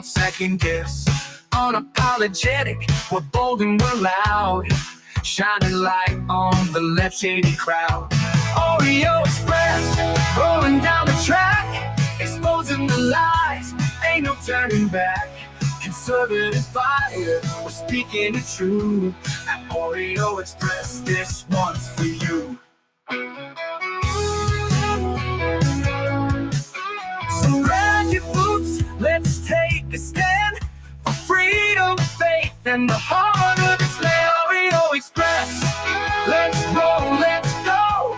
won't second guess. Unapologetic, we're bold and we're loud, shining light on the left shady crowd. Oreo Express, rolling down the track, exposing the lies, ain't no turning back. Conservative fire, we're speaking the truth. At Oreo Express, this one's for you. So grab your boots, let's take a stand for freedom, faith, and the heart of this land. Oreo Express, let's roll, let's go.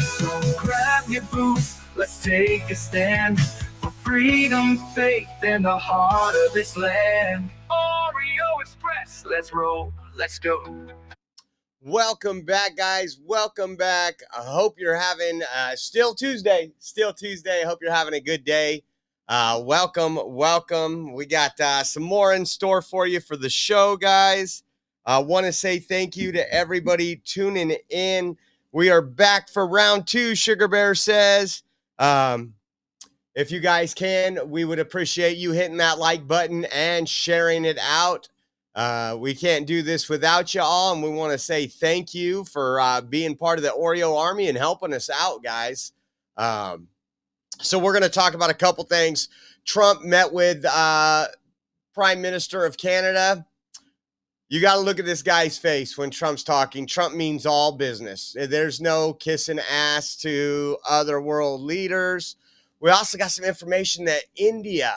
So grab your boots, let's take a stand for freedom, faith, and the heart of this land. Oreo Express, let's roll, let's go. Welcome back, guys. Welcome back. I hope you're having still Tuesday. I hope you're having a good day. Welcome. We got some more in store for you for the show, guys. I want to say thank you to everybody tuning in. We are back for round 2, Sugar Bear says. If you guys can, we would appreciate you hitting that like button and sharing it out. We can't do this without you all, and we want to say thank you for being part of the Oreo Army and helping us out, guys. So we're going to talk about a couple things. Trump met with Prime Minister of Canada. You got to look at this guy's face when Trump's talking. Trump means all business. There's no kissing ass to other world leaders. We also got some information that India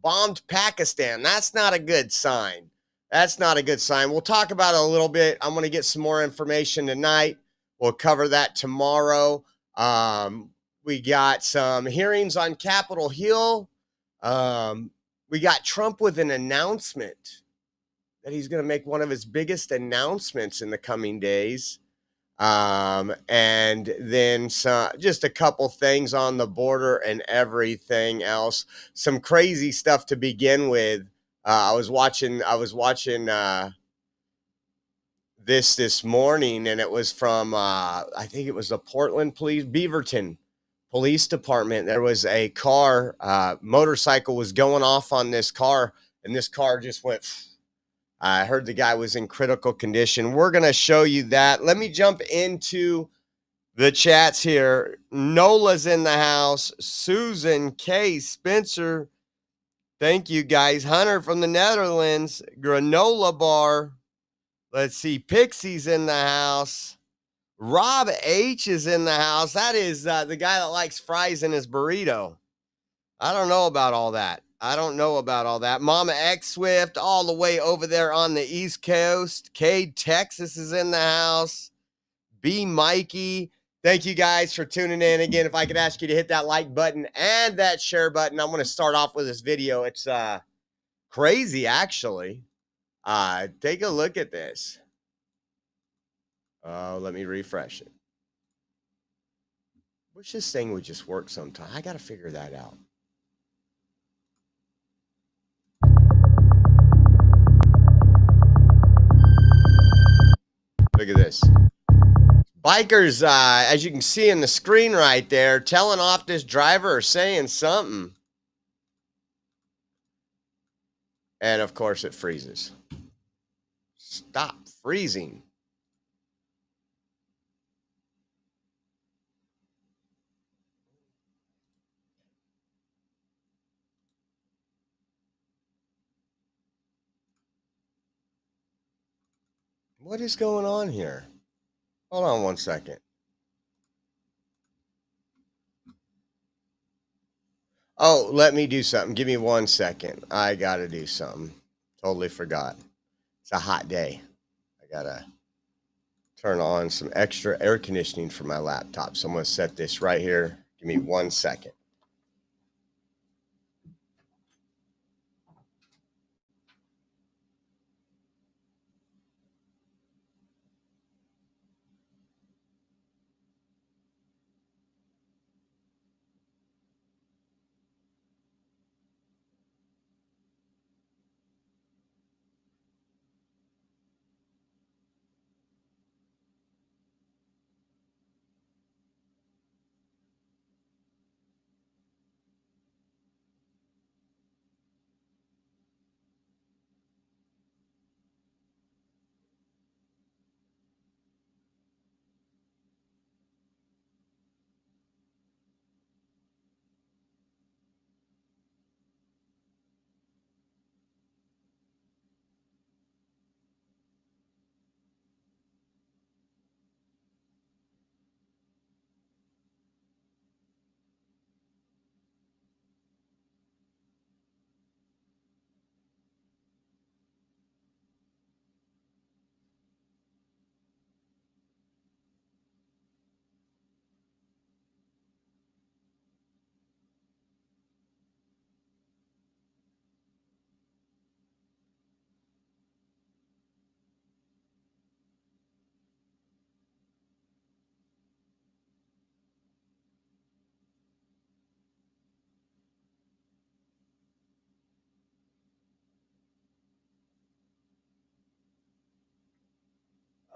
bombed Pakistan. That's not a good sign. We'll talk about it a little bit. I'm going to get some more information tonight. We'll cover that tomorrow. We got some hearings on Capitol Hill. We got Trump with an announcement that he's going to make one of his biggest announcements in the coming days. And then just a couple things on the border and everything else. Some crazy stuff to begin with. I was watching this morning, and it was from I think it was the Portland Beaverton Police Department. There was a car, motorcycle was going off on this car, and this car just went. I heard the guy was in critical condition. We're going to show you that. Let me jump into the chats here. Nola's in the house. Susan, Kay, Spencer. Thank you, guys. Hunter from the Netherlands. Granola Bar. Let's see. Pixie's in the house. Rob H is in the house. That is the guy that likes fries in his burrito. I don't know about all that. Mama X Swift, all the way over there on the East Coast. Cade, Texas is in the house. B. Mikey. Thank you guys for tuning in. Again, if I could ask you to hit that like button and that share button. I'm going to start off with this video. It's crazy, actually. Take a look at this. Oh, let me refresh it. Wish this thing would just work sometime. I got to figure that out. Look at this. Bikers, as you can see in the screen right there, telling off this driver or saying something. And, of course, it freezes. Stop freezing. What is going on here? Hold on one second. Oh, let me do something. Give me 1 second. I got to do something. Totally forgot. It's a hot day. I got to turn on some extra air conditioning for my laptop. So I'm going to set this right here. Give me 1 second.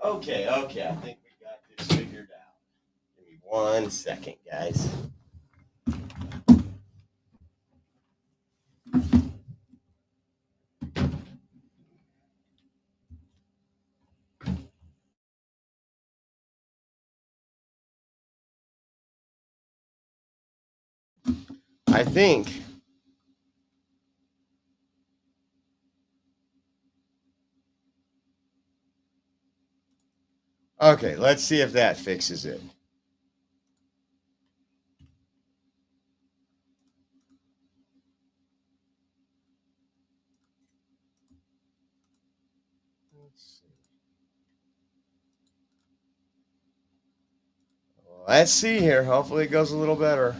Okay, I think we got this figured out. Give me 1 second, guys. I think. Okay, let's see if that fixes it. Let's see here. Hopefully it goes a little better.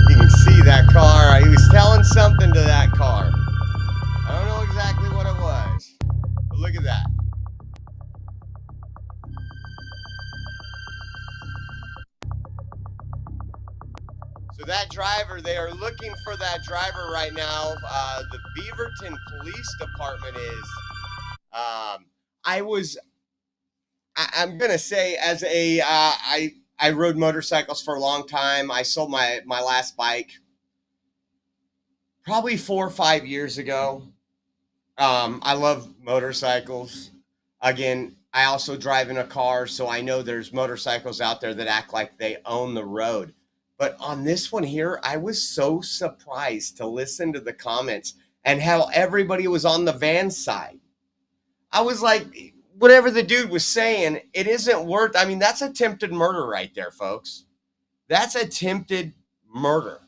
You can see that car. He was telling something to that car. I don't know exactly what it was. But look at that. So that driver, they are looking for that driver right now. The Beaverton Police Department is. I was. I'm gonna say, as a I rode motorcycles for a long time. I sold my last bike probably 4 or 5 years ago. I love motorcycles. Again, I also drive in a car, so I know there's motorcycles out there that act like they own the road. But on this one here, I was so surprised to listen to the comments and how everybody was on the van side. I was like, whatever the dude was saying, it isn't worth. I mean, that's attempted murder right there, folks. That's attempted murder.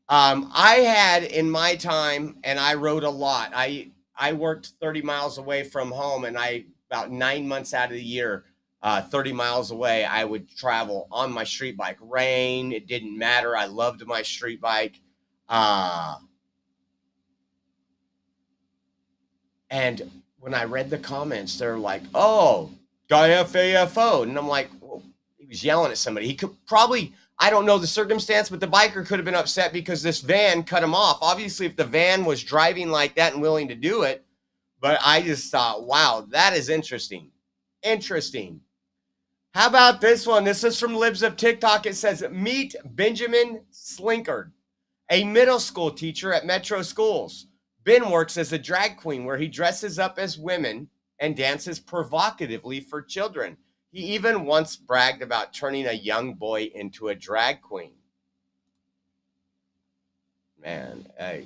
I had in my time, and I rode a lot. I worked 30 miles away from home, and I about 9 months out of the year, 30 miles away, I would travel on my street bike. Rain, it didn't matter. I loved my street bike. And when I read the comments, they're like, "Oh, guy FAFO," and I'm like, well, he was yelling at somebody. He could probably, I don't know the circumstance, but the biker could have been upset because this van cut him off. Obviously, if the van was driving like that and willing to do it, but I just thought, wow, that is interesting. Interesting. How about this one? This is from Libs of TikTok. It says, "Meet Benjamin Slinkard, a middle school teacher at Metro Schools. Ben works as a drag queen where he dresses up as women and dances provocatively for children. He even once bragged about turning a young boy into a drag queen." Man, I'm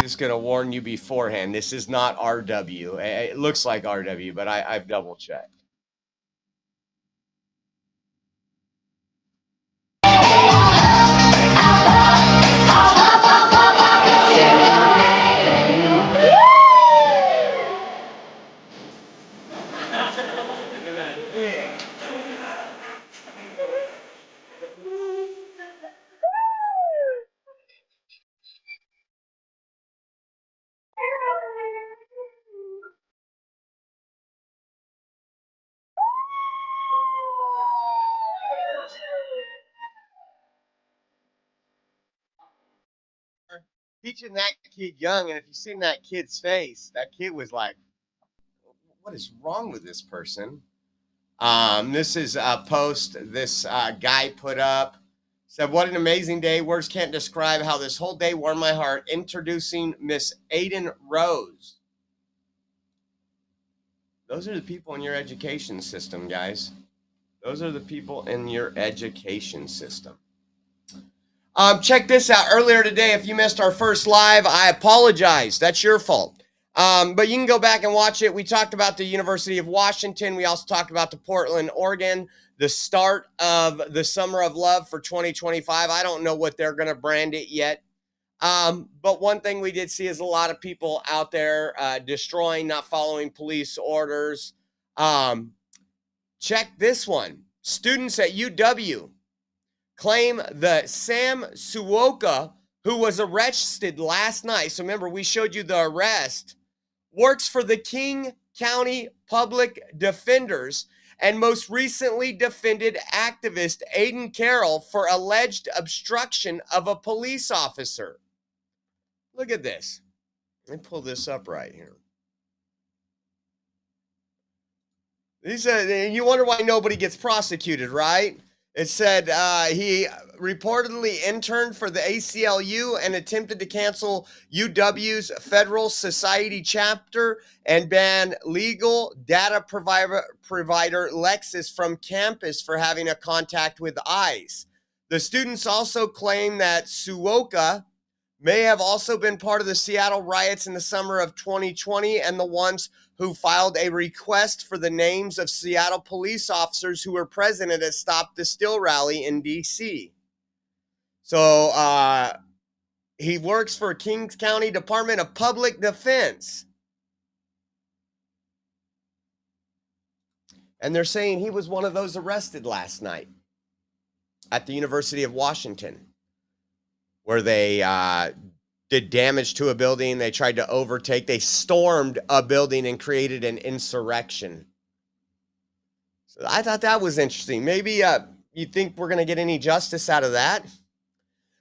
just going to warn you beforehand. This is not RW. It looks like RW, but I've double checked. Teaching that kid young, and if you've seen that kid's face, that kid was like, what is wrong with this person? This is a post this guy put up. Said, "What an amazing day. Words can't describe how this whole day warmed my heart. Introducing Miss Aiden Rose." Those are the people in your education system, guys. Those are the people in your education system. Check this out. Earlier today, if you missed our first live, I apologize. That's your fault. But you can go back and watch it. We talked about the University of Washington. We also talked about the Portland, Oregon, the start of the Summer of Love for 2025. I don't know what they're going to brand it yet. But one thing we did see is a lot of people out there destroying, not following police orders. Check this one. Students at UW claim that Sam Suoka, who was arrested last night, so remember we showed you the arrest, works for the King County Public Defenders and most recently defended activist Aiden Carroll for alleged obstruction of a police officer. Look at this. Let me pull this up right here. You wonder why nobody gets prosecuted, right? It said he reportedly interned for the ACLU and attempted to cancel UW's Federal Society chapter and ban legal data provider Lexis from campus for having a contact with ICE. The students also claim that Suoka may have also been part of the Seattle riots in the summer of 2020 and the ones who filed a request for the names of Seattle police officers who were present at a Stop the Steal rally in D.C. So he works for Kings County Department of Public Defense. And they're saying he was one of those arrested last night at the University of Washington, where they did damage to a building. They tried to overtake. They stormed a building and created an insurrection. So I thought that was interesting. Maybe you think we're going to get any justice out of that?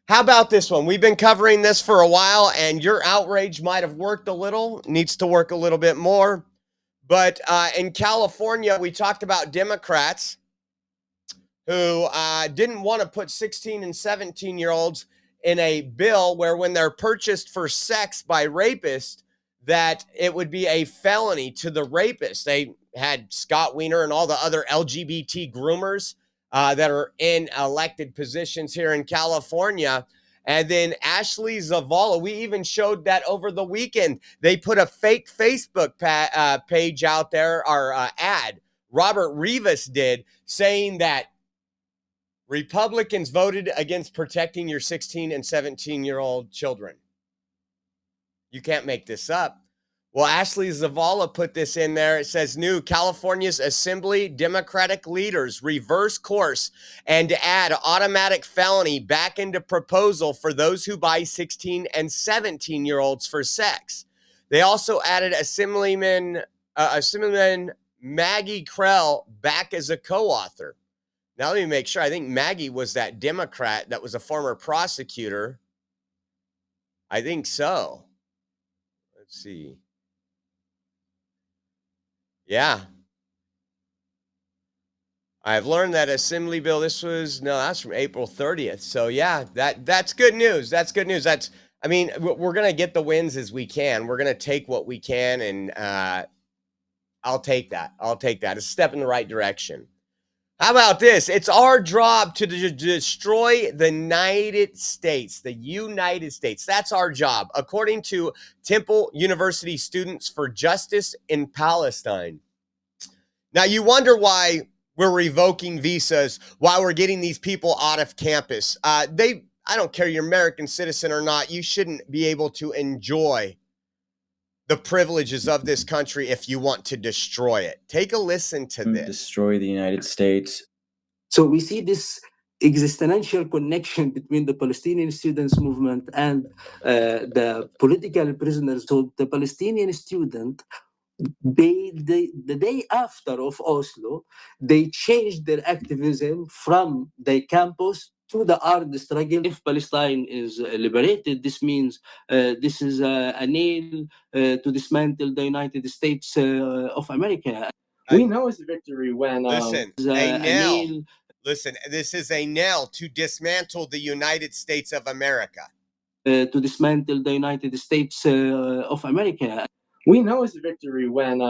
How about this one? We've been covering this for a while, and your outrage might have worked a little, needs to work a little bit more. But in California, we talked about Democrats who didn't want to put 16 and 17-year-olds in a bill where when they're purchased for sex by rapists, that it would be a felony to the rapist. They had Scott Wiener and all the other LGBT groomers that are in elected positions here in California. And then Ashley Zavala, we even showed that over the weekend. They put a fake Facebook page out there, or ad, Robert Rivas did, saying that Republicans voted against protecting your 16 and 17-year-old children. You can't make this up. Well, Ashley Zavala put this in there. It says, new California's Assembly Democratic leaders reverse course and add automatic felony back into proposal for those who buy 16 and 17-year-olds for sex. They also added Assemblyman Maggie Krell back as a co-author. Now, let me make sure. I think Maggie was that Democrat that was a former prosecutor. I think so. Let's see. Yeah. I've learned that Assembly bill, that's from April 30th. So, yeah, that's good news. That's good news. We're going to get the wins as we can. We're going to take what we can, and I'll take that. It's a step in the right direction. How about this? It's our job to destroy the United States. The United States. That's our job, according to Temple University Students for Justice in Palestine. Now, you wonder why we're revoking visas, why we're getting these people out of campus. I don't care you're American citizen or not, you shouldn't be able to enjoy the privileges of this country if you want to destroy it. Take a listen to this. Destroy the United States. So we see this existential connection between the Palestinian students movement and the political prisoners. So the Palestinian student, the day after of Oslo, they changed their activism from the campus to the armed struggle. If Palestine is liberated, this means this is a nail to dismantle the United States of America. We know it's a victory when Listen, a nail. Listen, this is a nail to dismantle the United States of America. To dismantle the United States of America. We know it's a victory when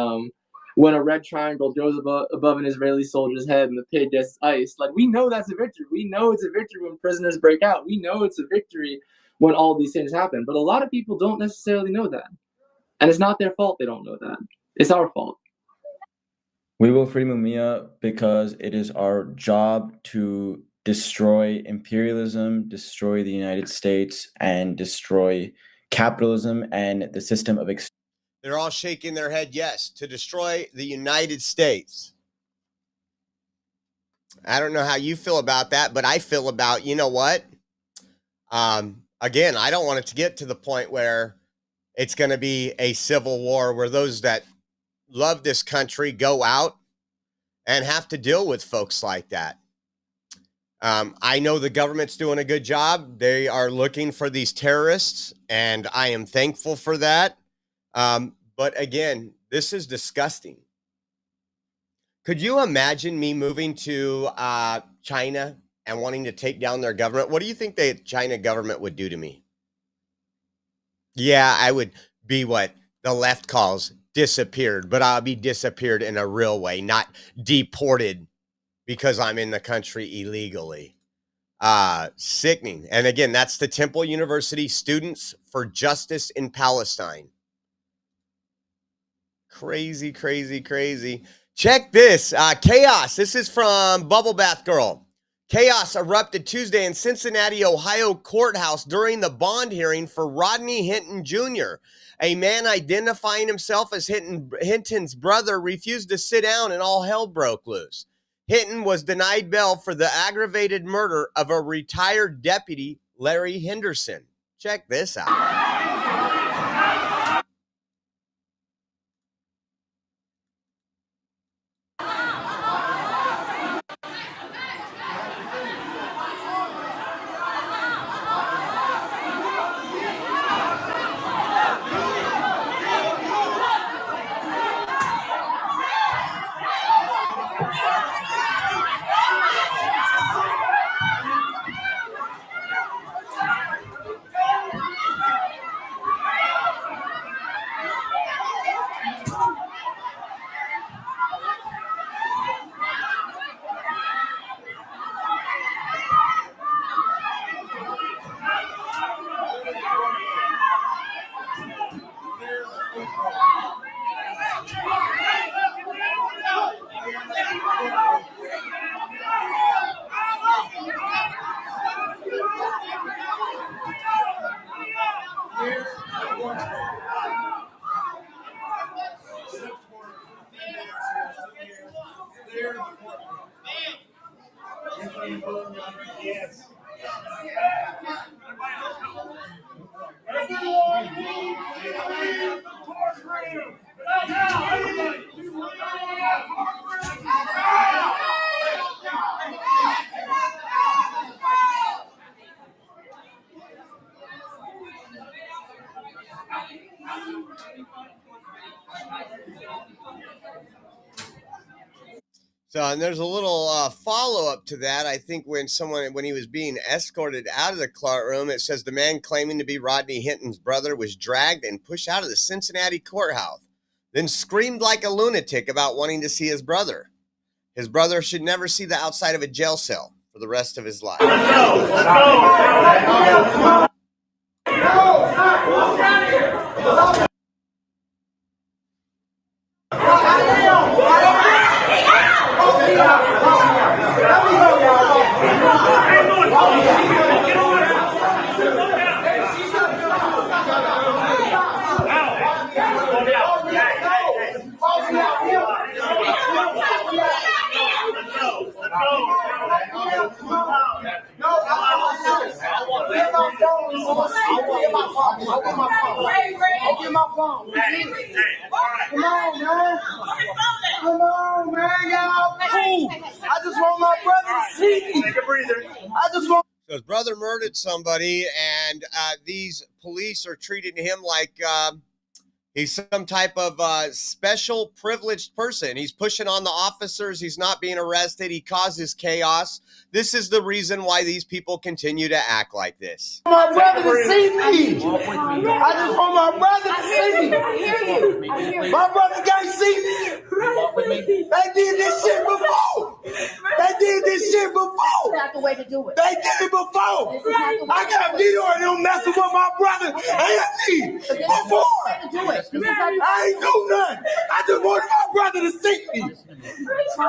a red triangle goes above an Israeli soldier's head and the pig gets iced. Like, we know that's a victory. We know it's a victory when prisoners break out. We know it's a victory when all these things happen. But a lot of people don't necessarily know that. And it's not their fault they don't know that. It's our fault. We will free Mumia because it is our job to destroy imperialism, destroy the United States, and destroy capitalism and the system of They're all shaking their head yes, to destroy the United States. I don't know how you feel about that, but I feel about, you know what? Again, I don't want it to get to the point where it's going to be a civil war where those that love this country go out and have to deal with folks like that. I know the government's doing a good job. They are looking for these terrorists, and I am thankful for that. But again, this is disgusting. Could you imagine me moving to China and wanting to take down their government? What do you think the China government would do to me? Yeah, I would be what the left calls disappeared, but I'll be disappeared in a real way, not deported because I'm in the country illegally. Sickening. And again, that's the Temple University Students for Justice in Palestine. Crazy, crazy, crazy. Check this. Chaos. This is from Bubble Bath Girl. Chaos erupted Tuesday in Cincinnati, Ohio courthouse during the bond hearing for Rodney Hinton Jr. A man identifying himself as Hinton's brother refused to sit down and all hell broke loose. Hinton was denied bail for the aggravated murder of a retired deputy, Larry Henderson. Check this out. So, and there's a little follow-up to that. I think when he was being escorted out of the courtroom, it says the man claiming to be Rodney Hinton's brother was dragged and pushed out of the Cincinnati courthouse, then screamed like a lunatic about wanting to see his brother. His brother should never see the outside of a jail cell for the rest of his life. Come on, man, y'all cool. I just want my brother to see me. Take a breather. So his brother murdered somebody, and these police are treating him like he's some type of special privileged person. He's pushing on the officers. He's not being arrested. He causes chaos. This is the reason why these people continue to act like this. My brother to see me. I just want my brother to see me. I hear you. My brother can't see me. They did this shit before. That's not the way to do it. They did it before. This is not the way I got a video of them messing with my brother and me This is before. not the way to do it. This is not the I ain't do nothing. I just wanted my brother to see me. I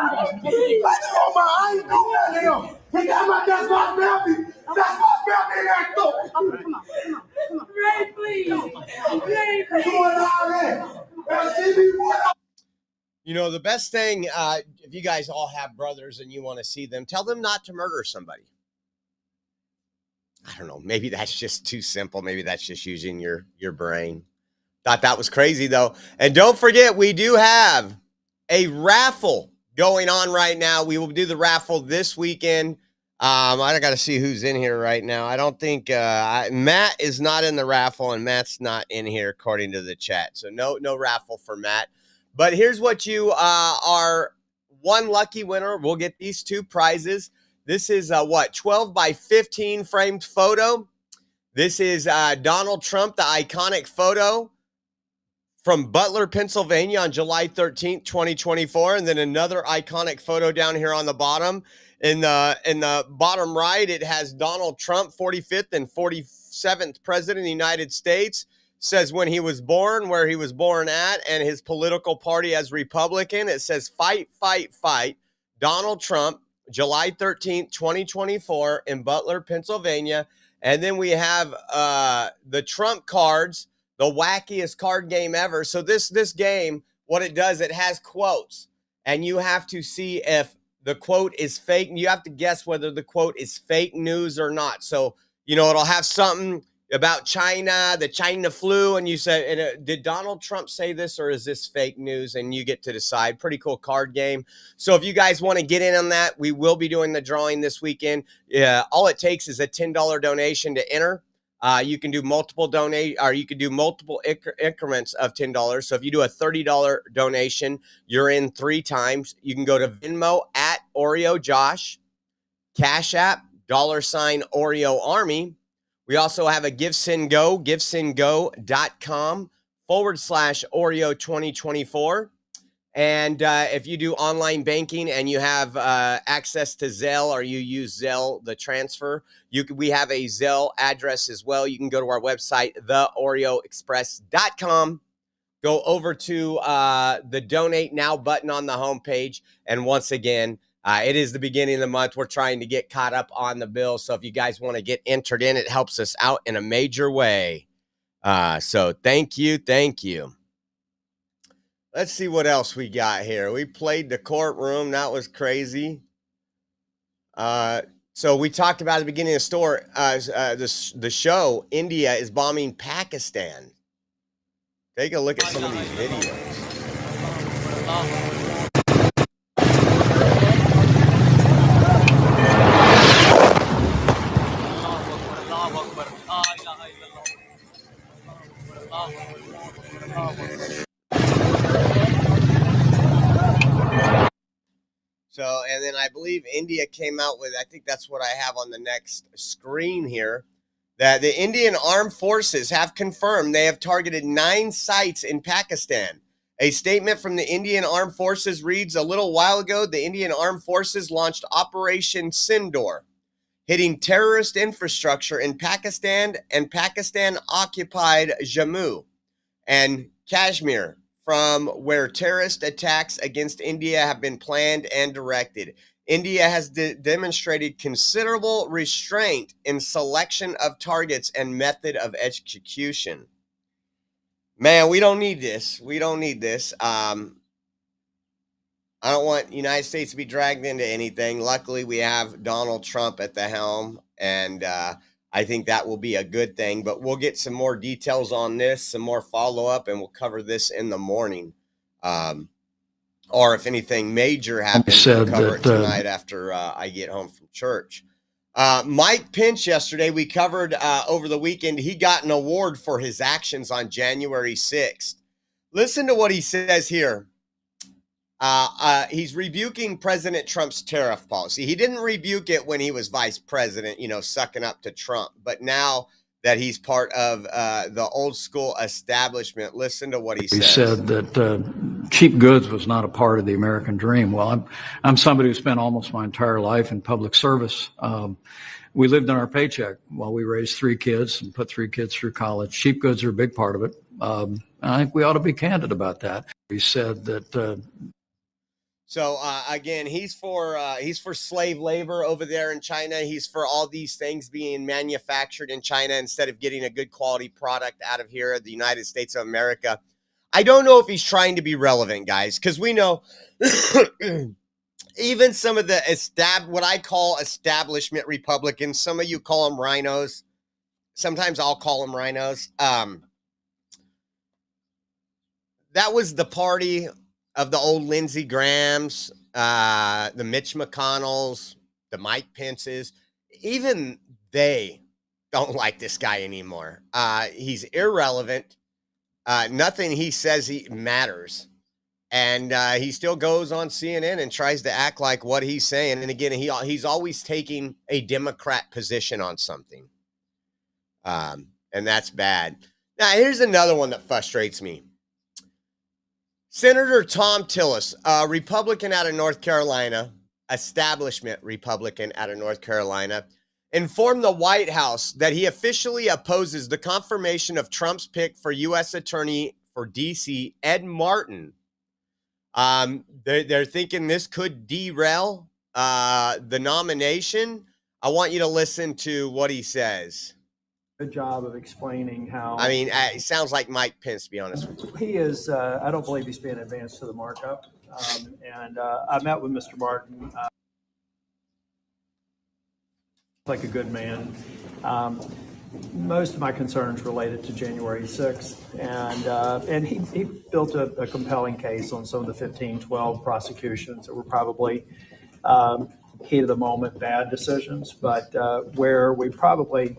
ain't do nothing to him. That's my family. That's my family in that store. Come on. Ray, please. Doing all that. You know, the best thing, if you guys all have brothers and you want to see them, tell them not to murder somebody. I don't know. Maybe that's just too simple. Maybe that's just using your brain. Thought that was crazy, though. And don't forget, we do have a raffle going on right now. We will do the raffle this weekend. I got to see who's in here right now. I don't think Matt is not in the raffle, and Matt's not in here according to the chat. So no raffle for Matt. But here's what you are: one lucky winner will get these two prizes. This is 12 by 15 framed photo. This is Donald Trump, the iconic photo from Butler, Pennsylvania on July 13th, 2024. And then another iconic photo down here on the bottom. In the bottom right, it has Donald Trump, 45th and 47th president of the United States. Says when he was born, where he was born at, and his political party as Republican. It says fight, fight, fight. Donald Trump, July 13th, 2024 in Butler, Pennsylvania. And then we have the Trump cards, the wackiest card game ever. So this game, what it does, it has quotes, and you have to see if the quote is fake. You have to guess whether the quote is fake news or not. So, it'll have something about China, the China flu, and you say, did Donald Trump say this, or is this fake news? And you get to decide. Pretty cool card game. So if you guys want to get in on that, we will be doing the drawing this weekend. All it takes is a $10 donation to enter. You can do multiple increments of $10. So if you do a $30 donation, you're in 3 times. You can go to Venmo at Oreo Josh, Cash App, $Oreo Army. We also have a GiveSendGo, givesendgo.com/Oreo 2024. And if you do online banking and you have access to Zelle, or you use Zelle, the transfer, we have a Zelle address as well. You can go to our website, theoreoexpress.com. Go over to the Donate Now button on the homepage. And once again, it is the beginning of the month. We're trying to get caught up on the bill. So if you guys want to get entered in, it helps us out in a major way. So thank you. Thank you. Let's see what else we got here. We played the courtroom. That was crazy. So we talked about at the beginning of the show, India is bombing Pakistan. Take a look at some of these videos. So, and then I believe India came out with, I think that's what I have on the next screen here, that the Indian Armed Forces have confirmed they have targeted 9 sites in Pakistan. A statement from the Indian Armed Forces reads, a little while ago, the Indian Armed Forces launched Operation Sindoor, hitting terrorist infrastructure in Pakistan and Pakistan-occupied Jammu and Kashmir, from where terrorist attacks against India have been planned and directed. India has demonstrated considerable restraint in selection of targets and method of execution. Man, we don't need this. We don't need this. I don't want the United States to be dragged into anything. Luckily, we have Donald Trump at the helm, and I think that will be a good thing. But we'll get some more details on this, some more follow-up, and we'll cover this in the morning. Or if anything major happens, we'll cover it tonight after I get home from church. Mike Pence yesterday, we covered over the weekend. He got an award for his actions on January 6th. Listen to what he says here. He's rebuking President Trump's tariff policy. He didn't rebuke it when he was vice president, sucking up to Trump. But now that he's part of the old school establishment, listen to what he says. He said that cheap goods was not a part of the American dream. Well, I'm somebody who spent almost my entire life in public service. We lived on our paycheck while we raised 3 kids and put 3 kids through college. Cheap goods are a big part of it. I think we ought to be candid about that. He said that. So again, he's for slave labor over there in China. He's for all these things being manufactured in China instead of getting a good quality product out of here, the United States of America. I don't know if he's trying to be relevant, guys, because we know even some of the what I call establishment Republicans, some of you call them rhinos. Sometimes I'll call them rhinos. That was the party of the old Lindsey Grahams, the Mitch McConnells, the Mike Pences, even they don't like this guy anymore. He's irrelevant. Nothing he says he matters. And he still goes on CNN and tries to act like what he's saying. And again, he's always taking a Democrat position on something. And that's bad. Now, here's another one that frustrates me. Senator Tom Tillis, a Republican out of North Carolina, establishment Republican out of North Carolina, informed the White House that he officially opposes the confirmation of Trump's pick for U.S. Attorney for D.C., Ed Martin. They're thinking this could derail the nomination. I want you to listen to what he says. Good job of explaining how. I mean, it sounds like Mike Pence, to be honest with you. He is, I don't believe he's being advanced to the markup. And I met with Mr. Martin. Like a good man. Most of my concerns related to January 6th. And he built a compelling case on some of the 15-12 prosecutions that were probably heat of the moment bad decisions. But where we probably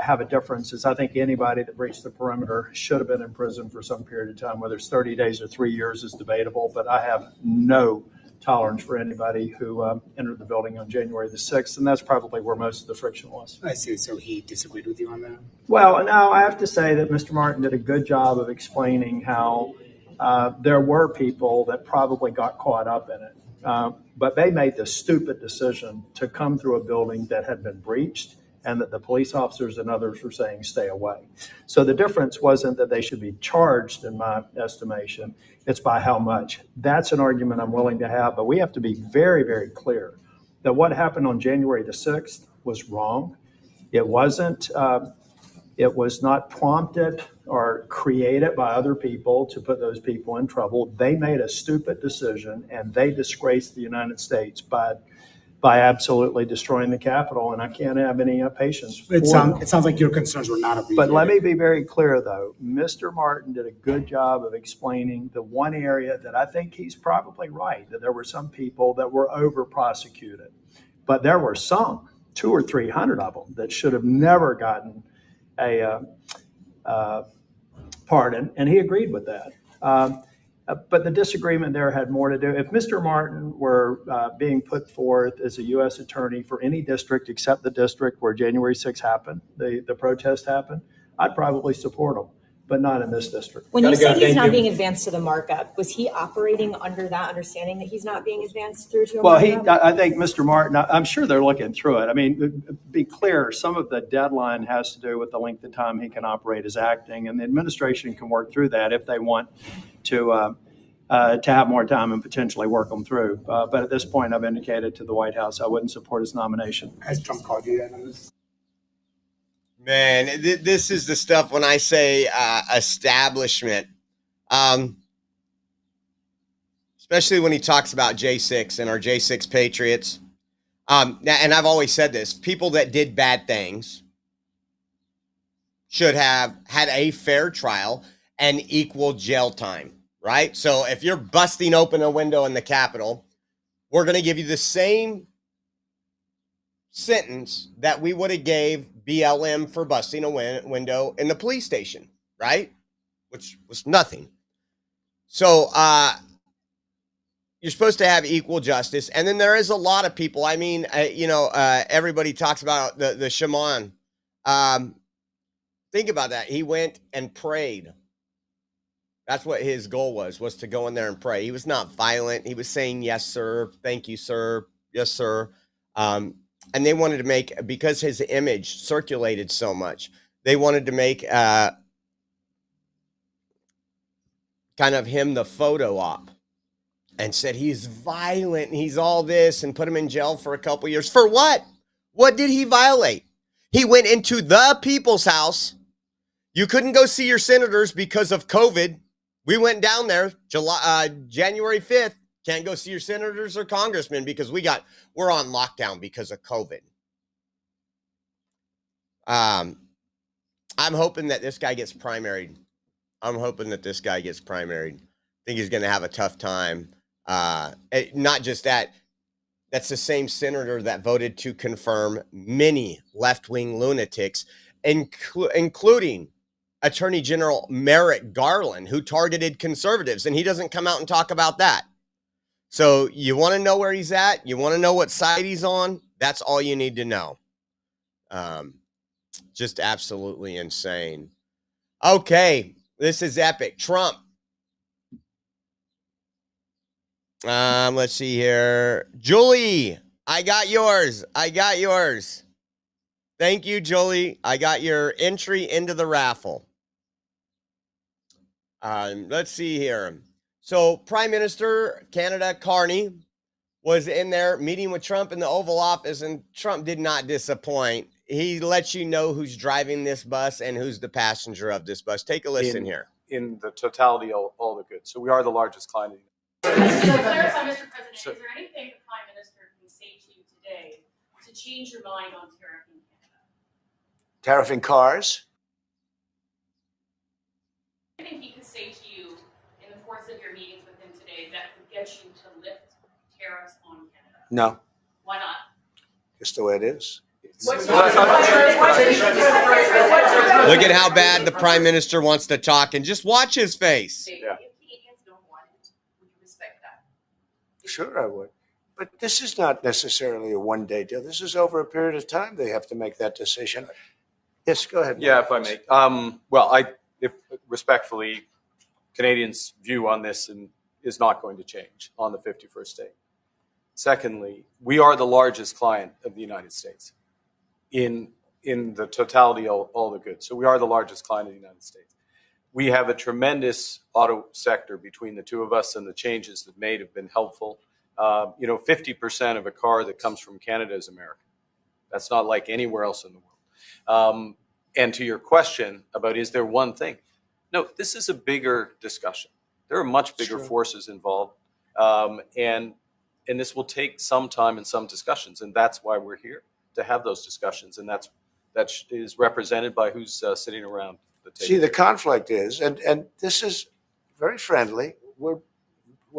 have a difference is I think anybody that breached the perimeter should have been in prison for some period of time, whether it's 30 days or 3 years is debatable, but I have no tolerance for anybody who entered the building on January the 6th, and that's probably where most of the friction was. I see. So he disagreed with you on that? Well, no, I have to say that Mr. Martin did a good job of explaining how there were people that probably got caught up in it, but they made the stupid decision to come through a building that had been breached and that the police officers and others were saying stay away. So the difference wasn't that they should be charged, in my estimation, it's by how much. That's an argument I'm willing to have, but we have to be very, very clear that what happened on January the 6th was wrong. It wasn't, it was not prompted or created by other people to put those people in trouble. They made a stupid decision and they disgraced the United States by absolutely destroying the Capitol, and I can't have any patience. It sounds like your concerns were not alleviated. But let me be very clear, though. Mr. Martin did a good job of explaining the one area that I think he's probably right, that there were some people that were over-prosecuted. But there were some, 200 or 300 of them, that should have never gotten a pardon, and he agreed with that. But the disagreement there had more to do. If Mr. Martin were being put forth as a U.S. attorney for any district except the district where January 6th happened, the protest happened, I'd probably support him, but not in this district. When you say he's not being advanced to the markup, was he operating under that understanding that he's not being advanced through to a markup? Well, I think Mr. Martin, I'm sure they're looking through it. I mean, be clear, some of the deadline has to do with the length of time he can operate as acting, and the administration can work through that if they want to have more time and potentially work them through. But at this point, I've indicated to the White House I wouldn't support his nomination. Has Trump called you yet on this? Man, this is the stuff when I say establishment, especially when he talks about J6 and our J6 Patriots. And I've always said this, people that did bad things should have had a fair trial and equal jail time, right? So if you're busting open a window in the Capitol, we're going to give you the same sentence that we would have gave BLM for busting a window in the police station, right? Which was nothing. So you're supposed to have equal justice. And then there is a lot of people. I mean, everybody talks about the shaman. Think about that. He went and prayed. That's what his goal was to go in there and pray. He was not violent. He was saying, yes, sir. Thank you, sir. Yes, sir. And they wanted to make, because his image circulated so much, they wanted to make kind of him the photo op and said he's violent and he's all this and put him in jail for a couple years. For what? What did he violate? He went into the people's house. You couldn't go see your senators because of COVID. We went down there January 5th. Can't go see your senators or congressmen because we're on lockdown because of COVID. I'm hoping that this guy gets primaried. I think he's going to have a tough time. Not just that. That's the same senator that voted to confirm many left-wing lunatics, including Attorney General Merrick Garland, who targeted conservatives, and he doesn't come out and talk about that. So you want to know where he's at? You want to know what side he's on? That's all you need to know. Just absolutely insane. Okay, this is epic. Trump. Let's see here. Julie, I got yours. Thank you, Julie. I got your entry into the raffle. Let's see here. So Prime Minister Canada Carney was in there meeting with Trump in the Oval Office, and Trump did not disappoint. He lets you know who's driving this bus and who's the passenger of this bus. Take a listen here. In the totality of all the goods. So we are the largest client. Just to clarify, Mr. President, is there anything the Prime Minister can say to you today to change your mind on tariffing Canada? Tariffing cars? Anything he could say to you in the course of your meetings with him today that would get you to lift tariffs on Canada? No. Why not? Just the way it is. Look at how bad the Prime Minister wants to talk, and just watch his face. Yeah. If Canadians don't want it, would you respect that? Sure, I would. But this is not necessarily a one-day deal. This is over a period of time they have to make that decision. Yes, go ahead. Yeah, if I may. If respectfully, Canadians' view on this is not going to change on the 51st day. Secondly, we are the largest client of the United States in the totality of all the goods. So we are the largest client of the United States. We have a tremendous auto sector between the two of us, and the changes that made have been helpful. 50% of a car that comes from Canada is American. That's not like anywhere else in the world. And to your question about is there one thing? No, this is a bigger discussion. There are much bigger forces involved. And this will take some time and some discussions. And that's why we're here, to have those discussions. And that is represented by who's sitting around the table. See, the conflict is, and this is very friendly. We're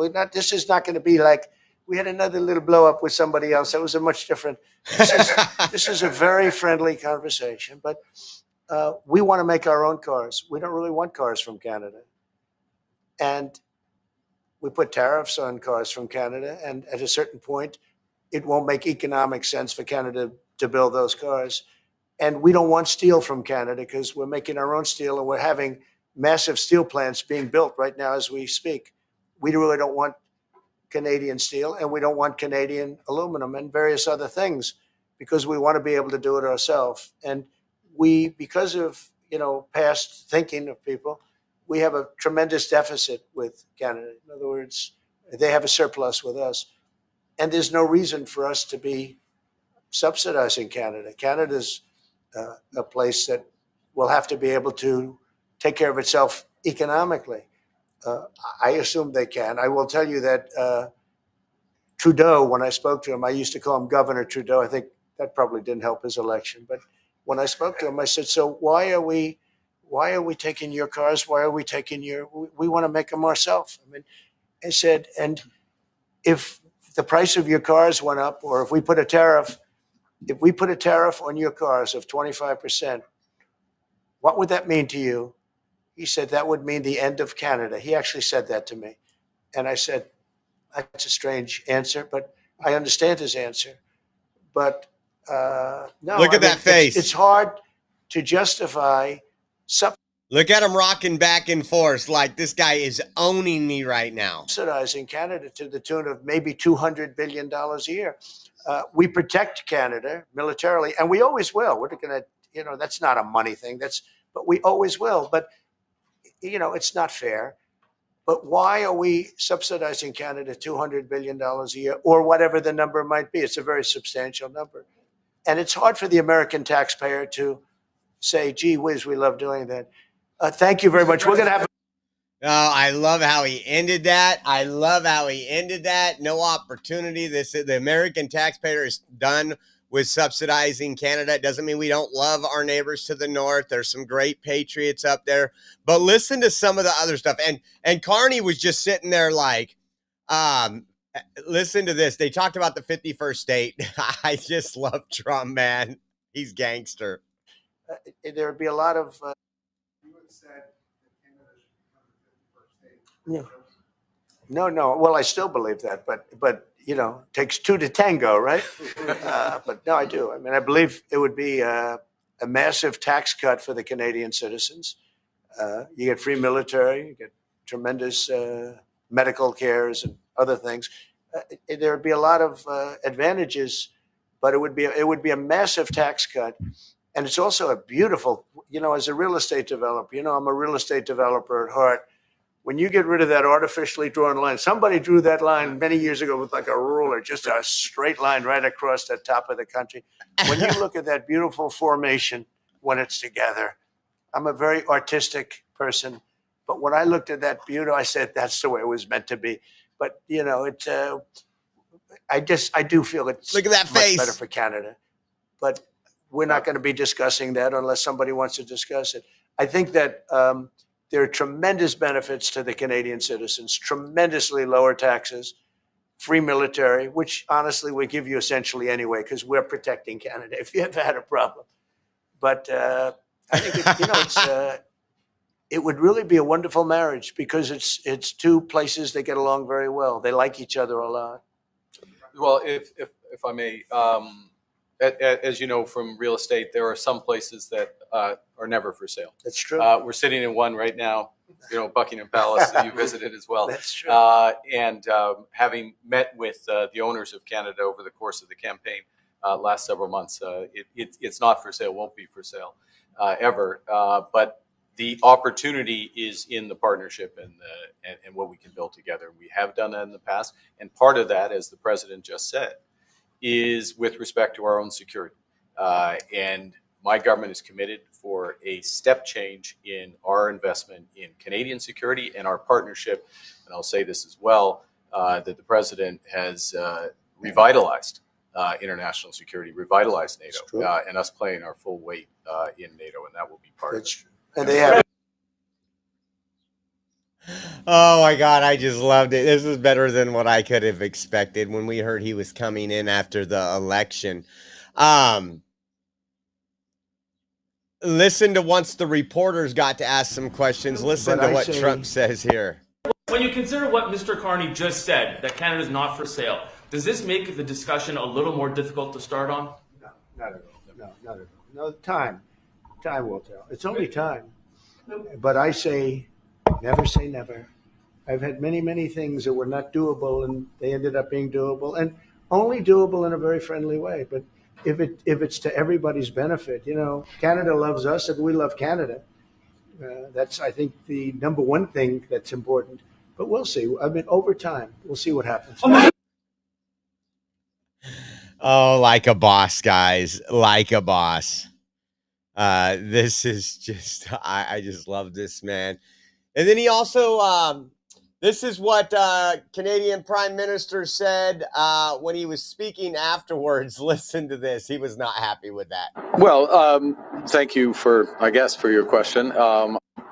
not. This is not going to be like we had another little blow up with somebody else. That was a much different. This is a very friendly conversation. But we want to make our own cars. We don't really want cars from Canada, and we put tariffs on cars from Canada. And at a certain point, it won't make economic sense for Canada to build those cars. And we don't want steel from Canada because we're making our own steel, and we're having massive steel plants being built right now as we speak. We really don't want Canadian steel, and we don't want Canadian aluminum and various other things because we want to be able to do it ourselves. And we, because of past thinking of people, we have a tremendous deficit with Canada. In other words, they have a surplus with us. And there's no reason for us to be subsidizing Canada. Canada's a place that will have to be able to take care of itself economically. I assume they can. I will tell you that Trudeau, when I spoke to him, I used to call him Governor Trudeau. I think that probably didn't help his election. But when I spoke to him, I said, so why are we taking your cars? Why are we taking we want to make them ourselves. I mean, I said, and if the price of your cars went up, or if we put a tariff on your cars of 25%, what would that mean to you? He said, that would mean the end of Canada. He actually said that to me. And I said, that's a strange answer, but I understand his answer. But no. Look at that face. It's hard to justify something. Look at him rocking back and forth like this guy is owning me right now. Subsidizing Canada to the tune of maybe $200 billion a year. We protect Canada militarily, and we always will. We're going to, that's not a money thing. But we always will. But, it's not fair. But why are we subsidizing Canada $200 billion a year, or whatever the number might be? It's a very substantial number. And it's hard for the American taxpayer to say, gee whiz, we love doing that. Thank you very much. We're going to have. Oh, I love how he ended that. No opportunity. The American taxpayer is done with subsidizing Canada. It doesn't mean we don't love our neighbors to the north. There's some great patriots up there. But listen to some of the other stuff. And Carney was just sitting there like, Listen to this. They talked about the 51st state. I just love Trump, man. He's gangster. There would be a lot of. You would have said that Canada should become the 51st state. Yeah. No. Well, I still believe that, but you know, it takes two to tango, right? But no, I do. I mean, I believe it would be a massive tax cut for the Canadian citizens. You get free military, you get tremendous medical cares and other things. There would be a lot of advantages, but it would be a massive tax cut, and it's also a beautiful. You know, as a real estate developer, you know, I'm a real estate developer at heart. When you get rid of that artificially drawn line, somebody drew that line many years ago with like a ruler, just a straight line right across the top of the country. When you look at that beautiful formation when it's together, I'm a very artistic person, but when I looked at that beauty, I said that's the way it was meant to be. But you know, it's I do feel it's Look at that much face. better for Canada. But we're not going to be discussing that unless somebody wants to discuss it. I think that there are tremendous benefits to the Canadian citizens, tremendously lower taxes, free military, which honestly we give you essentially anyway because we're protecting Canada if you ever had a problem. But I think it would really be a wonderful marriage because it's two places that get along very well. They like each other a lot. Well, if I may, as you know from real estate, there are some places that are never for sale. That's true. We're sitting in one right now, you know, Buckingham Palace that you visited as well. That's true. And having met with the owners of Canada over the course of the campaign last several months, it's not for sale, won't be for sale ever. But the opportunity is in the partnership and what we can build together. We have done that in the past. And part of that, as the president just said, is with respect to our own security. And my government is committed for a step change in our investment in Canadian security and our partnership. And I'll say this as well, that the president has revitalized international security, revitalized NATO, and us playing our full weight in NATO, and that will be part of it. And they have. Oh my God, I just loved it. This is better than what I could have expected when we heard he was coming in after the election. Listen to once the reporters got to ask some questions. Listen to what Trump says here. When you consider what Mr. Carney just said, that Canada is not for sale, does this make the discussion a little more difficult to start on? No, not at all. No, not at all. No, time will tell. It's only time. But I say, never say never. I've had many things that were not doable, and they ended up being doable, and only doable in a very friendly way. But if it's to everybody's benefit, you know, Canada loves us, and we love Canada. That's, I think, the number one thing that's important. But we'll see. I mean, over time, we'll see what happens. Oh, like a boss, guys. Like a boss. This is just, I just love this, man. And then he also, this is what Canadian Prime Minister said when he was speaking afterwards. Listen to this. He was not happy with that. Well, thank you for your question.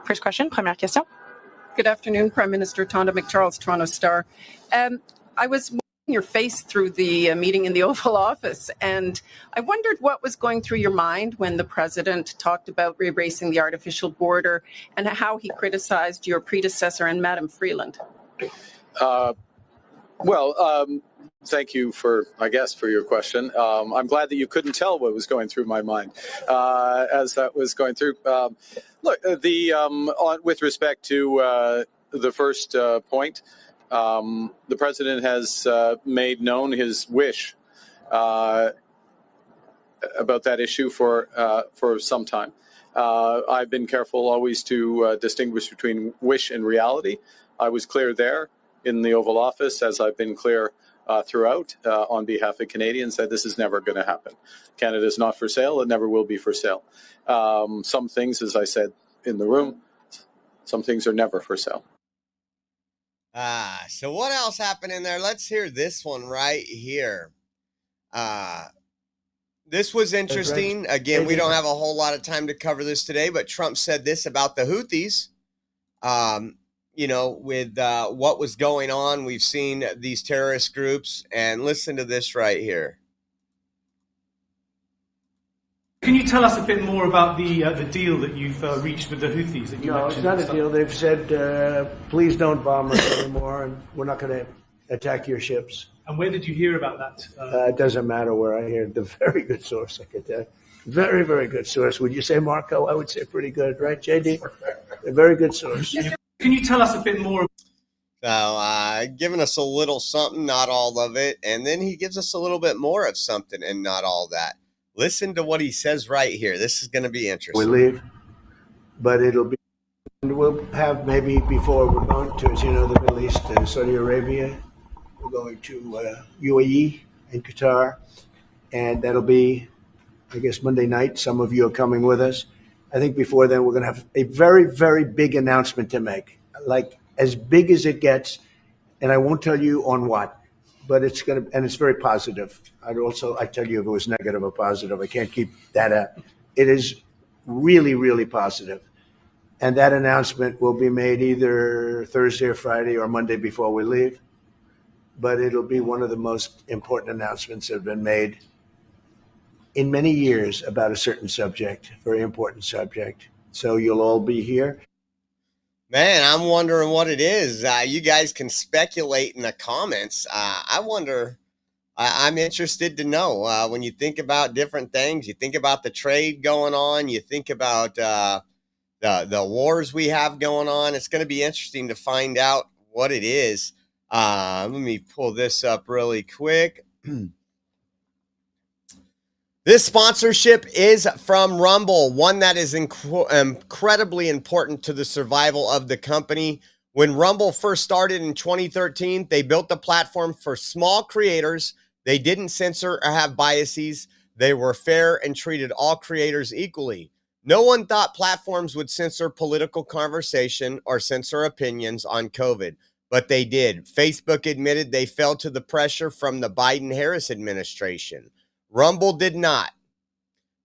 First question, première question. Good afternoon, Prime Minister Tonda McCharles, Toronto Star. I was watching your face through the meeting in the Oval Office, and I wondered what was going through your mind when the President talked about erasing the artificial border and how he criticized your predecessor and Madam Freeland. Thank you for your question. I'm glad that you couldn't tell what was going through my mind as that was going through. Look, with respect to the first point, the president has made known his wish about that issue for some time. I've been careful always to distinguish between wish and reality. I was clear there in the Oval Office, as I've been clear throughout on behalf of Canadians, that this is never going to happen. Canada is not for sale. It never will be for sale. Some things, as I said in the room, some things are never for sale. So what else happened in there? Let's hear this one right here. This was interesting. Again, we don't have a whole lot of time to cover this today, but Trump said this about the Houthis. with what was going on. We've seen these terrorist groups, and listen to this right here. Can you tell us a bit more about the deal that you've reached with the Houthis that you No, mentioned? it's not a deal. They've said, please don't bomb us anymore, and we're not going to attack your ships. And where did you hear about that? It doesn't matter where I hear it. The very good source, I could tell you. Very, very good source. Would you say, Marco? I would say pretty good, right, JD? A very good source. Can you tell us a bit more? So, giving us a little something, not all of it, and then he gives us a little bit more of something and not all that. Listen to what he says right here. This is going to be interesting. We leave, but we'll have maybe before we're going to, as you know, the Middle East, Saudi Arabia. We're going to UAE and Qatar, and that'll be, I guess, Monday night. Some of you are coming with us. I think before then we're going to have a very, very big announcement to make, like as big as it gets, and I won't tell you on what, but it's going to, and it's very positive. I tell you if it was negative or positive. I can't keep that up. It is really, really positive. And that announcement will be made either Thursday or Friday or Monday before we leave. But it'll be one of the most important announcements that have been made in many years about a certain subject, very important subject. So you'll all be here. Man, I'm wondering what it is. You guys can speculate in the comments. I wonder, I'm interested to know. When you think about different things, you think about the trade going on, you think about the wars we have going on. It's going to be interesting to find out what it is. Let me pull this up really quick. This sponsorship is from Rumble, one that is incredibly important to the survival of the company. When Rumble first started in 2013, they built the platform for small creators. They didn't censor or have biases. They were fair and treated all creators equally. No one thought platforms would censor political conversation or censor opinions on COVID, but they did. Facebook admitted they fell to the pressure from the Biden-Harris administration. Rumble did not.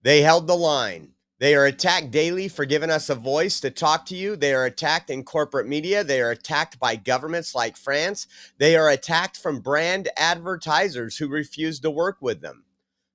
They held the line. They are attacked daily for giving us a voice to talk to you. They are attacked in corporate media. They are attacked by governments like France. They are attacked from brand advertisers who refuse to work with them.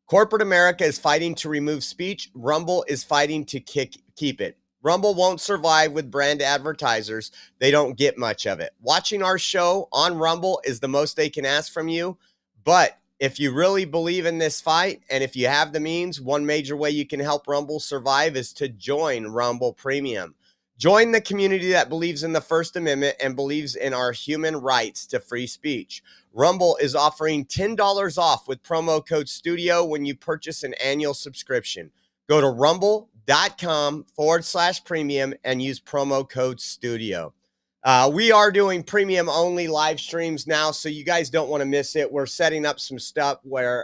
Corporate America is fighting to remove speech. Rumble is fighting to keep it. Rumble won't survive with brand advertisers. They don't get much of it. Watching our show on Rumble is the most they can ask from you. But if you really believe in this fight, and if you have the means, one major way you can help Rumble survive is to join Rumble Premium. Join the community that believes in the First Amendment and believes in our human rights to free speech. Rumble is offering $10 off with promo code STUDIO when you purchase an annual subscription. Go to rumble.com/premium and use promo code STUDIO. We are doing premium only live streams now, so you guys don't want to miss it. We're setting up some stuff where,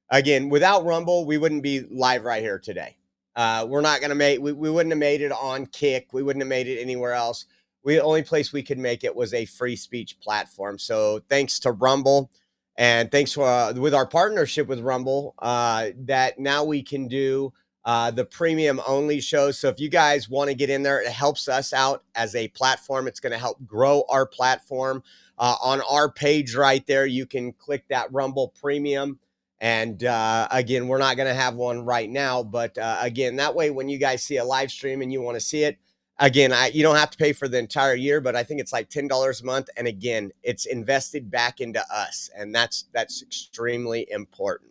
again, without Rumble, we wouldn't be live right here today. We're not going to we wouldn't have made it on Kick. We wouldn't have made it anywhere else. The only place we could make it was a free speech platform. So thanks to Rumble, and thanks for, with our partnership with Rumble, that now we can do the premium only shows. So if you guys want to get in there, it helps us out as a platform. It's going to help grow our platform. On our page right there, you can click that Rumble Premium. And again, we're not going to have one right now, but again, that way when you guys see a live stream and you want to see it, again, you don't have to pay for the entire year, but I think it's like $10 a month. And again, it's invested back into us, and that's extremely important.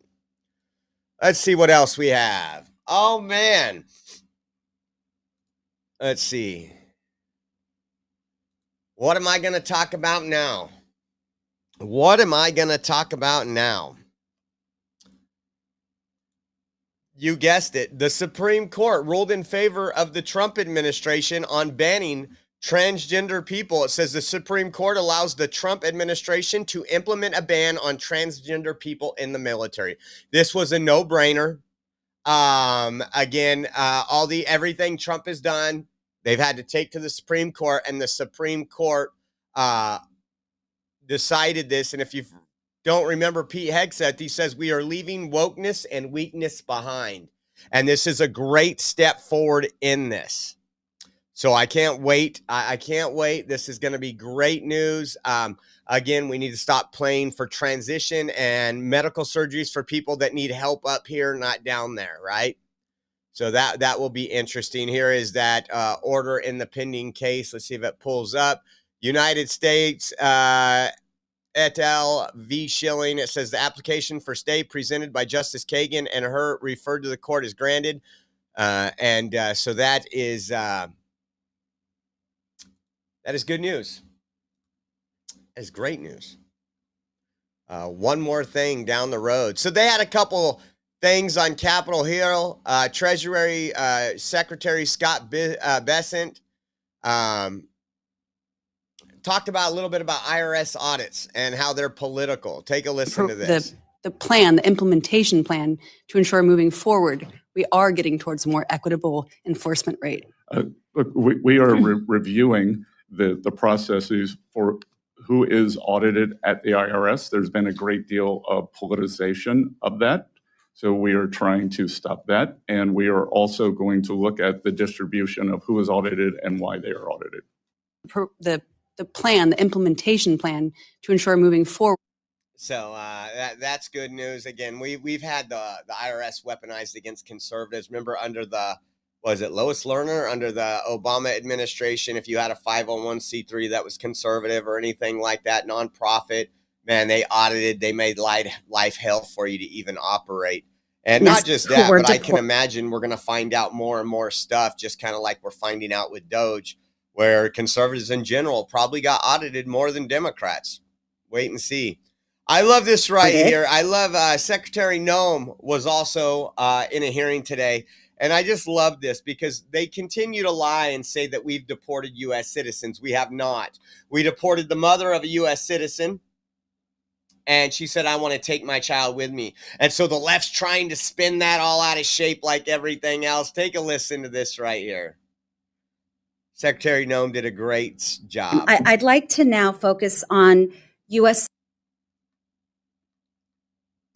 Let's see what else we have. Oh, man. Let's see. What am I going to talk about now? What am I going to talk about now? You guessed it. The Supreme Court ruled in favor of the Trump administration on banning transgender people. It says the Supreme Court allows the Trump administration to implement a ban on transgender people in the military. This was a no-brainer. Again, everything Trump has done, they've had to take to the Supreme Court, and the Supreme Court decided this. And if you don't remember Pete Hegseth, he says we are leaving wokeness and weakness behind. And this is a great step forward in this. So I can't wait. I can't wait. This is going to be great news. Again, we need to stop playing for transition and medical surgeries for people that need help up here, not down there, right? So that will be interesting. Here is that order in the pending case. Let's see if it pulls up. United States et al. V. Schilling. It says the application for stay presented by Justice Kagan and her referred to the court is granted. So that is good news. That is great news. One more thing down the road. So they had a couple things on Capitol Hill. Treasury Secretary Scott Bessent talked about a little bit about IRS audits and how they're political. Take a listen to this. The plan, the implementation plan to ensure moving forward, we are getting towards a more equitable enforcement rate. Look, we are reviewing the processes for who is audited at the IRS. There's been a great deal of politicization of that. So we are trying to stop that. And we are also going to look at the distribution of who is audited and why they are audited. The plan, the implementation plan to ensure moving forward. So that's good news. Again, we've had the IRS weaponized against conservatives. Remember under Lois Lerner, under the Obama administration, if you had a 501c3 that was conservative or anything like that, nonprofit, man, they audited, they made life hell for you to even operate. And not just that, but I can imagine we're going to find out more and more stuff, just kind of like we're finding out with Doge, where conservatives in general probably got audited more than Democrats. Wait and see. I love this right here. I love Secretary Noem was also in a hearing today. And I just love this because they continue to lie and say that we've deported U.S. citizens. We have not. We deported the mother of a U.S. citizen. And she said, I want to take my child with me. And so the left's trying to spin that all out of shape like everything else. Take a listen to this right here. Secretary Noem did a great job. I'd like to now focus on U.S.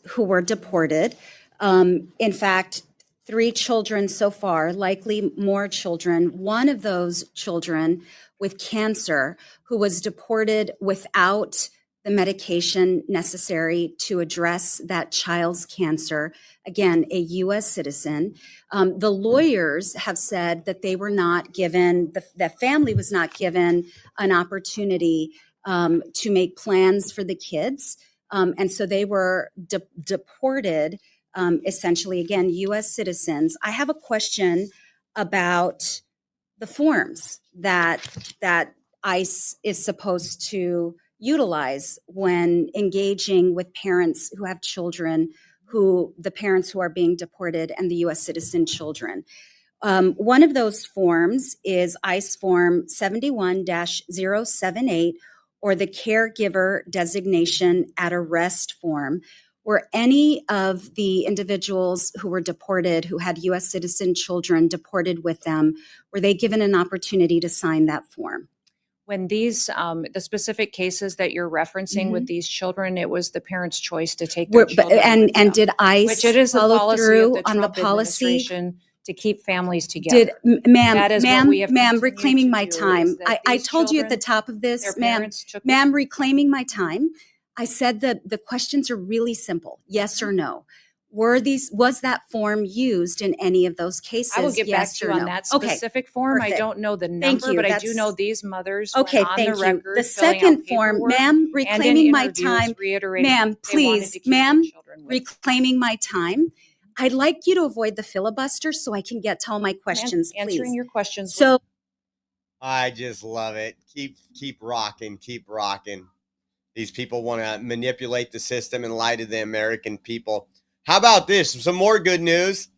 who were deported. In fact, 3 children so far, likely more children. One of those children with cancer who was deported without the medication necessary to address that child's cancer. Again, a U.S. citizen. The lawyers have said that they were not given, the family was not given an opportunity to make plans for the kids. And so they were deported, essentially, again, U.S. citizens. I have a question about the forms that ICE is supposed to utilize when engaging with parents who have children, the parents who are being deported and the U.S. citizen children. One of those forms is ICE Form 71-078, or the Caregiver Designation at Arrest form. Were any of the individuals who were deported, who had U.S. citizen children deported with them, were they given an opportunity to sign that form? When these, the specific cases that you're referencing with these children, it was the parents' choice to take their children with them, did ICE which it is the follow policy through of the on the Trump policy? administration to keep families together. Ma'am, reclaiming my time. I told you at the top of this, ma'am, reclaiming my time. I said that the questions are really simple. Yes or no. Was that form used in any of those cases? I will get back to you on that specific form. Perfect. I don't know the number, but I do know these mothers okay, went on thank the you. record. The second form, ma'am, reclaiming my time. Ma'am, please, ma'am, reclaiming my time. I'd like you to avoid the filibuster so I can get to all my questions, please. Answering your questions. So I just love it. Keep rocking. Keep rocking. These people want to manipulate the system and lie to the American people. How about this? Some more good news.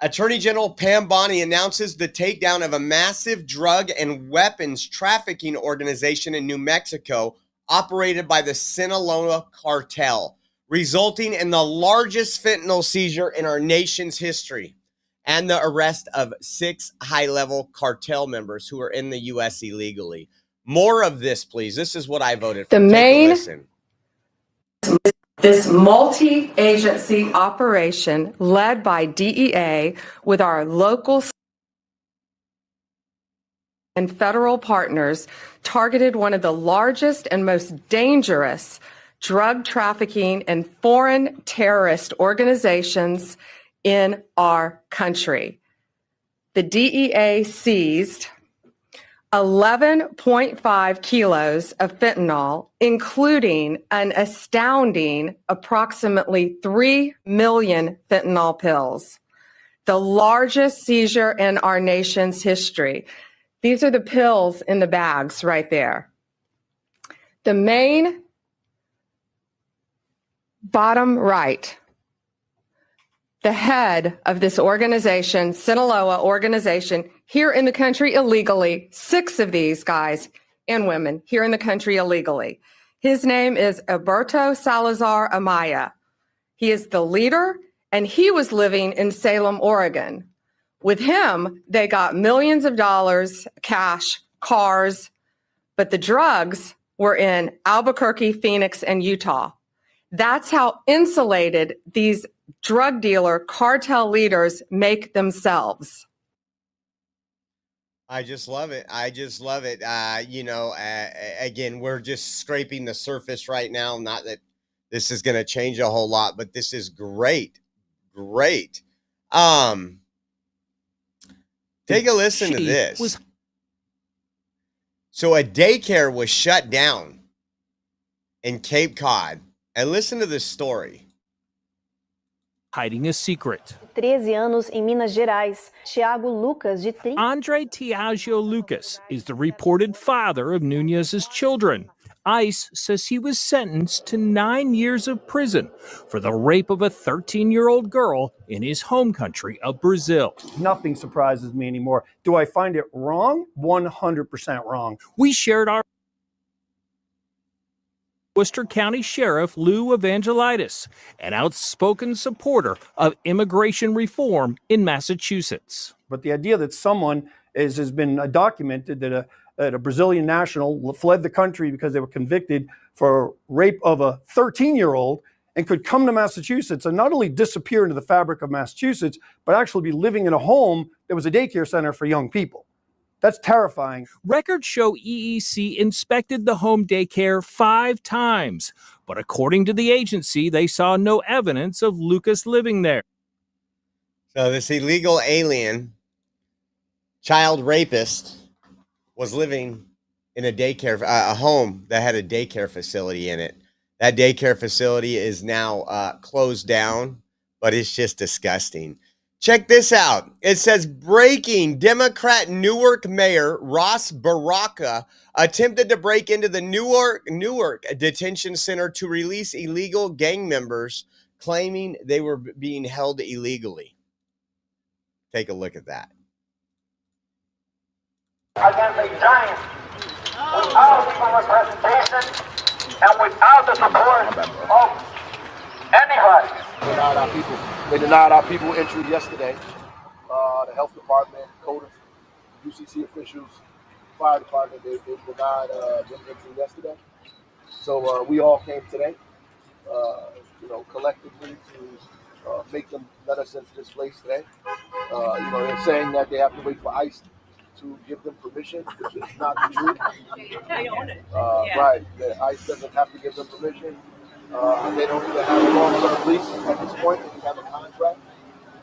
Attorney General Pam Bondi announces the takedown of a massive drug and weapons trafficking organization in New Mexico operated by the Sinaloa cartel, resulting in the largest fentanyl seizure in our nation's history and the arrest of 6 high-level cartel members who are in the U.S. illegally. More of this, please. This is what I voted for. Take a listen. This multi-agency operation led by DEA with our local and federal partners targeted one of the largest and most dangerous drug trafficking and foreign terrorist organizations in our country. The DEA seized 11.5 kilos of fentanyl, including an astounding approximately 3 million fentanyl pills, the largest seizure in our nation's history. These are the pills in the bags right there. The main bottom right, the head of this organization, Sinaloa organization, here in the country illegally, 6 of these guys and women here in the country illegally. His name is Alberto Salazar Amaya. He is the leader, and he was living in Salem, Oregon. With him, they got millions of dollars, cash, cars, but the drugs were in Albuquerque, Phoenix, and Utah. That's how insulated these drug dealer cartel leaders make themselves. I just love it. I just love it. Again, we're just scraping the surface right now. Not that this is going to change a whole lot, but this is great. Great. Take a listen to this. So a daycare was shut down in Cape Cod. And listen to this story. Hiding a secret. 13 anos em Minas Gerais, Thiago Lucas, de 30. Andre Tiago Lucas is the reported father of Nunez's children. ICE says he was sentenced to 9 years of prison for the rape of a 13-year-old girl in his home country of Brazil. Nothing surprises me anymore. Do I find it wrong? 100% wrong. We shared our Worcester County Sheriff Lou Evangelitis, an outspoken supporter of immigration reform in Massachusetts. But the idea that someone has been documented that a Brazilian national fled the country because they were convicted for rape of a 13-year-old and could come to Massachusetts and not only disappear into the fabric of Massachusetts, but actually be living in a home that was a daycare center for young people. That's terrifying. Records show EEC inspected the home daycare 5 times, but according to the agency, they saw no evidence of Lucas living there. So this illegal alien, child rapist, was living in a daycare, a home that had a daycare facility in it. That daycare facility is now closed down, but it's just disgusting. Check this out. It says, breaking: Democrat Newark Mayor Ross Baraka attempted to break into the Newark detention center to release illegal gang members, claiming they were being held illegally. Take a look at that. Against a giant, without legal representation and without the support of anybody. They denied our people entry yesterday. The health department, code, UCC officials, fire department, they denied them entry yesterday. So we all came today, collectively to make them let us into this place today. They're saying that they have to wait for ICE to give them permission, which is not true. Right, the ICE doesn't have to give them permission. They don't even have a long-term lease at this point. They have a contract.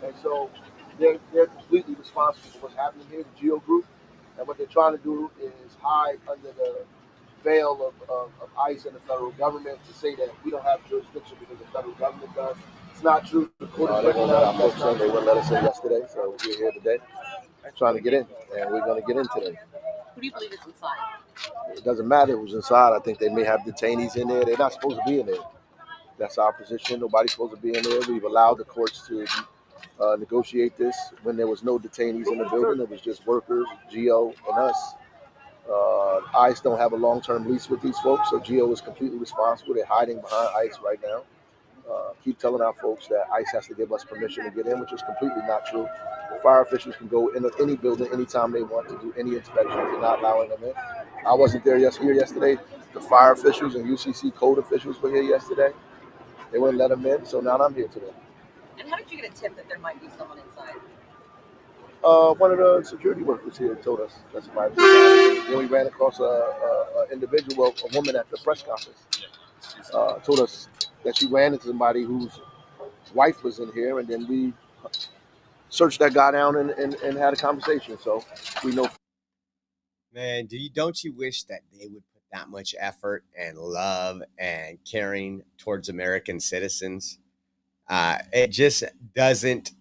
And so they're completely responsible for what's happening here, the GEO group. And what they're trying to do is hide under the veil of ICE and the federal government to say that we don't have jurisdiction because the federal government does. It's not true. The court is they wouldn't let us in yesterday, so we're here today trying to get in, and we're going to get in today. Who do you believe is inside? It doesn't matter who's inside. I think they may have detainees in there. They're not supposed to be in there. That's our position. Nobody's supposed to be in there. We've allowed the courts to negotiate this when there was no detainees in the building. It was just workers, GEO, and us. ICE don't have a long-term lease with these folks, so GEO is completely responsible. They're hiding behind ICE right now. Keep telling our folks that ICE has to give us permission to get in, which is completely not true. Fire officials can go into any building anytime they want to do any inspection. They're not allowing them in. I wasn't here yesterday. The fire officials and UCC code officials were here yesterday. They wouldn't let them in, so now I'm here today. And how did you get a tip that there might be someone inside? One of the security workers here told us that somebody was dying. Then we ran across a individual, a woman at the press conference, told us that she ran into somebody whose wife was in here, and then we searched that guy down and had a conversation. So we know. Man, don't you wish that they would put that much effort and love and caring towards American citizens? It just doesn't.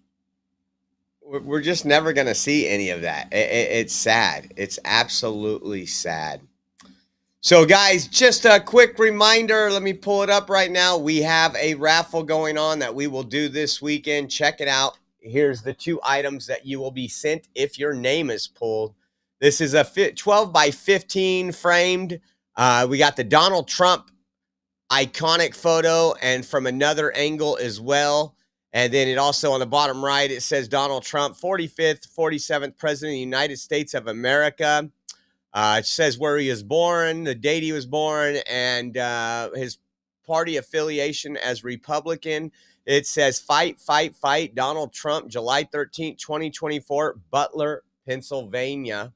We're just never going to see any of that. It's sad. It's absolutely sad. So, guys, just a quick reminder. Let me pull it up right now. We have a raffle going on that we will do this weekend. Check it out. Here's the 2 items that you will be sent if your name is pulled. This is a 12 by 15 framed. We got the Donald Trump iconic photo and from another angle as well. And then it also on the bottom right, it says Donald Trump, 45th, 47th President of the United States of America. It says where he was born, the date he was born, and his party affiliation as Republican. It says fight, fight, fight, Donald Trump, July 13th, 2024, Butler, Pennsylvania.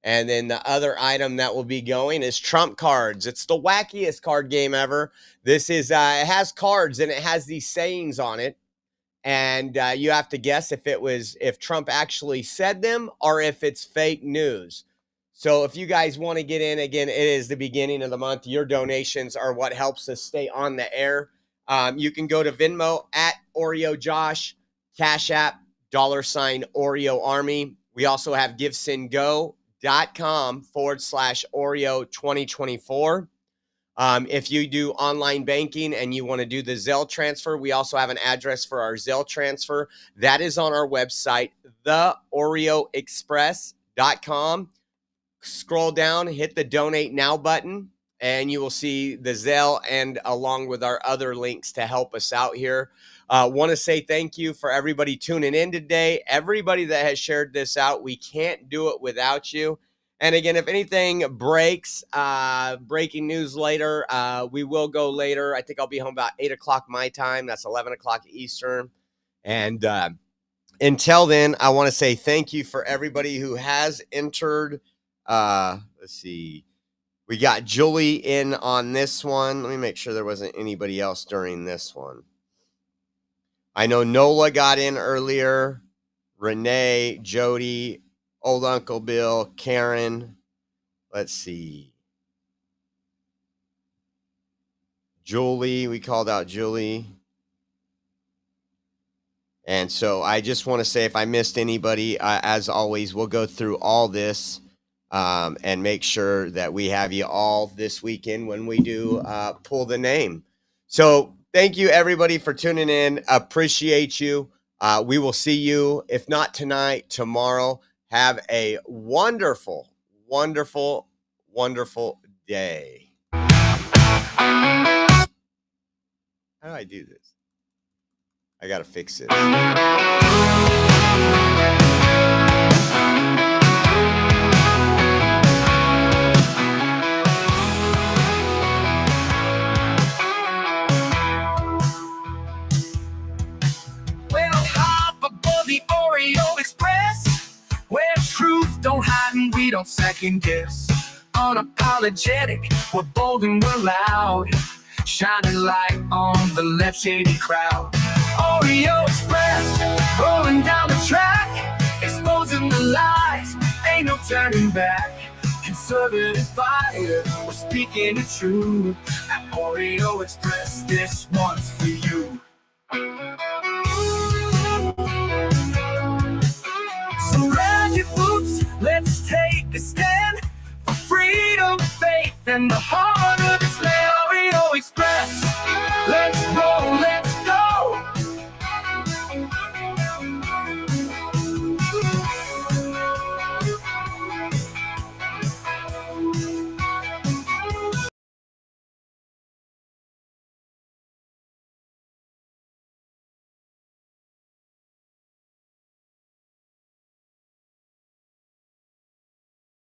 And then the other item that will be going is Trump cards. It's the wackiest card game ever. This is, it has cards and it has these sayings on it. And you have to guess if Trump actually said them or if it's fake news. So if you guys want to get in, again, it is the beginning of the month. Your donations are what helps us stay on the air. You can go to Venmo at Oreo Josh, Cash App, $ Oreo Army. We also have givesendgo.com/Oreo 2024. If you do online banking and you want to do the Zelle transfer, we also have an address for our Zelle transfer. That is on our website, theoreoexpress.com. Scroll down, hit the donate now button, and you will see the Zelle and along with our other links to help us out here. Want to say thank you for everybody tuning in today. Everybody that has shared this out. We can't do it without you. And again, if anything breaks, breaking news later, we will go later. I think I'll be home about 8 o'clock my time. That's 11 o'clock Eastern. And until then, I want to say thank you for everybody who has entered. Let's see. We got Julie in on this one. Let me make sure there wasn't anybody else during this one. I know Nola got in earlier. Renee, Jody, Old Uncle Bill, Karen. Let's see. Julie, we called out Julie. And so I just want to say if I missed anybody, as always, we'll go through all this and make sure that we have you all this weekend when we do pull the name. So thank you, everybody, for tuning in. Appreciate you. We will see you, if not tonight, tomorrow. Have a wonderful, wonderful, wonderful day. How do I do this? I got to fix this. Well, hop aboard the Oreo Express, where truth don't hide and we don't second guess. Unapologetic, we're bold and we're loud, shining light on the left shady crowd. Oreo Express, rolling down the track, exposing the lies, ain't no turning back. Conservative fire, we're speaking the truth. At Oreo Express, this one's for you. So grab your boots, let's take a stand for freedom, faith, and the heart of this land. Oreo Express, let's roll.